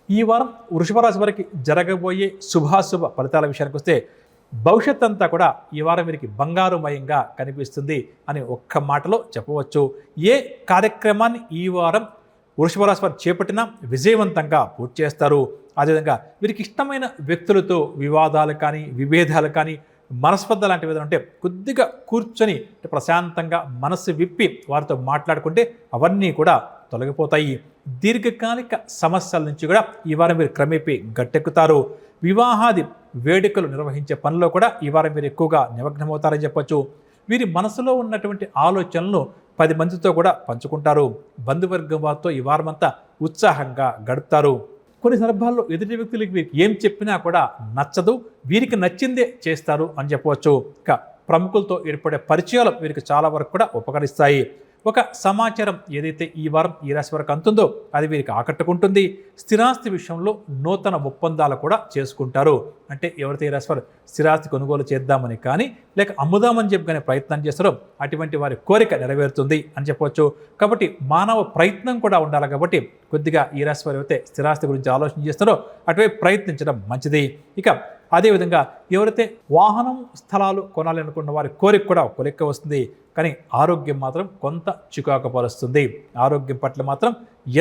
ఈ వారం వృషభ రాశి వారికి జరగబోయే శుభాశుభ ఫలితాల విషయానికి వస్తే భవిష్యత్ అంతా కూడా ఈ వారం వీరికి బంగారుమయంగా కనిపిస్తుంది అని ఒక్క మాటలో చెప్పవచ్చు. ఏ కార్యక్రమాన్ని ఈ వారం వృషభ రాశి వారు చేపట్టినా విజయవంతంగా పూర్తి చేస్తారు. అదేవిధంగా వీరికి ఇష్టమైన వ్యక్తులతో వివాదాలు కానీ విభేదాలు కానీ మనస్పర్ధ లాంటివి ఏదైనా ఉంటే కొద్దిగా కూర్చొని ప్రశాంతంగా మనసు విప్పి వారితో మాట్లాడుకుంటే అవన్నీ కూడా తొలగిపోతాయి. దీర్ఘకాలిక సమస్యల నుంచి కూడా ఈ వారం మీరు క్రమేపీ గట్టెక్కుతారు. వివాహాది వేడుకలు నిర్వహించే పనిలో కూడా ఈ వారం మీరు ఎక్కువగా నిమగ్నమవుతారని చెప్పొచ్చు. వీరి మనసులో ఉన్నటువంటి ఆలోచనలను 10 మందితో కూడా పంచుకుంటారు. బంధువర్గం వారితో ఈ వారం అంతా ఉత్సాహంగా గడుపుతారు. కొన్ని సందర్భాల్లో ఎదుటి వ్యక్తులకి వీరికి ఏం చెప్పినా కూడా నచ్చదు, వీరికి నచ్చిందే చేస్తారు అని చెప్పవచ్చు. ఇక ప్రముఖులతో ఏర్పడే పరిచయాలు వీరికి చాలా వరకు కూడా ఉపకరిస్తాయి. ఒక సమాచారం ఏదైతే ఈ వారం ఈ రాశి వరకు అందుతుందో అది వీరికి ఆకట్టుకుంటుంది. స్థిరాస్తి విషయంలో నూతన ఒప్పందాలు కూడా చేసుకుంటారు. అంటే ఎవరైతే ఈ రాశి వారు స్థిరాస్తి కొనుగోలు చేద్దామని కానీ లేక అమ్ముదామని చెప్పి కానీ ప్రయత్నం చేస్తారో అటువంటి వారి కోరిక నెరవేరుతుంది అని చెప్పవచ్చు. కాబట్టి మానవ ప్రయత్నం కూడా ఉండాలి. కాబట్టి కొద్దిగా ఈ రాశి వారు అయితే స్థిరాస్తి గురించి ఆలోచన చేస్తారో అటువైపు ప్రయత్నించడం మంచిది. ఇక అదేవిధంగా ఎవరైతే వాహనం స్థలాలు కొనాలి అనుకున్న వారి కోరిక కూడా కొలిక్క వస్తుంది. కానీ ఆరోగ్యం మాత్రం కొంత చికాకు పరుస్తుంది. ఆరోగ్యం పట్ల మాత్రం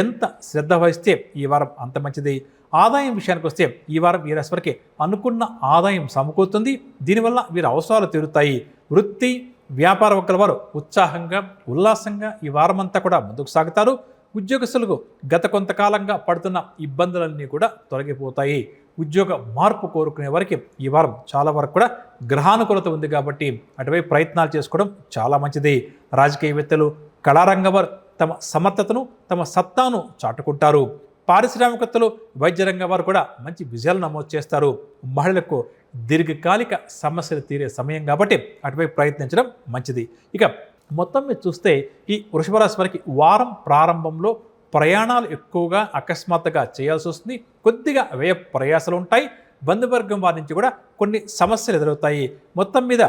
ఎంత శ్రద్ధ వహిస్తే ఈ వారం అంత మంచిది. ఆదాయం విషయానికి వస్తే ఈ వారం ఈ రాశి వారికి అనుకున్న ఆదాయం సమకూరుతుంది. దీనివల్ల వీరి అవసరాలు తీరుతాయి. వృత్తి వ్యాపార వర్గాల వారు ఉత్సాహంగా ఉల్లాసంగా ఈ వారం అంతా కూడా ముందుకు సాగుతారు. ఉద్యోగస్తులకు గత కొంతకాలంగా పడుతున్న ఇబ్బందులన్నీ కూడా తొలగిపోతాయి. ఉద్యోగ మార్పు కోరుకునే వారికి ఈ వారం చాలా వరకు కూడా గ్రహానుకూలత ఉంది. కాబట్టి అటువైపు ప్రయత్నాలు చేసుకోవడం చాలా మంచిది. రాజకీయవేత్తలు కళారంగం వారు తమ సమర్థతను తమ సత్తాను చాటుకుంటారు. పారిశ్రామికవేత్తలు వైద్య రంగం వారు కూడా మంచి విజయాలు నమోదు చేస్తారు. మహిళలకు దీర్ఘకాలిక సమస్యలు తీరే సమయం కాబట్టి అటువైపు ప్రయత్నించడం మంచిది. ఇక మొత్తం మీద చూస్తే ఈ వృషభ రాశి వారికి వారం ప్రారంభంలో ప్రయాణాలు ఎక్కువగా అకస్మాత్తుగా చేయాల్సి వస్తుంది. కొద్దిగా వ్యయ ప్రయాసాలు ఉంటాయి. బంధువర్గం వారి నుంచి కూడా కొన్ని సమస్యలు ఎదురవుతాయి. మొత్తం మీద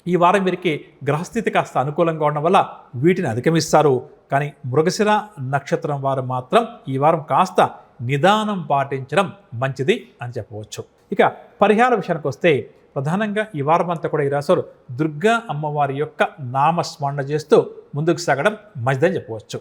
ఈ వారం వీరికి గ్రహస్థితి కాస్త అనుకూలంగా ఉండడం వల్ల వీటిని అధిగమిస్తారు. కానీ మృగశిర నక్షత్రం వారు మాత్రం ఈ వారం కాస్త నిదానం పాటించడం మంచిది అని చెప్పవచ్చు. ఇక పరిహార విషయానికి వస్తే ప్రధానంగా ఈ వారం అంతా కూడా ఈ రాశులు దుర్గా అమ్మవారి యొక్క నామస్మరణ చేస్తూ ముందుకు సాగడం మంచిదని చెప్పవచ్చు.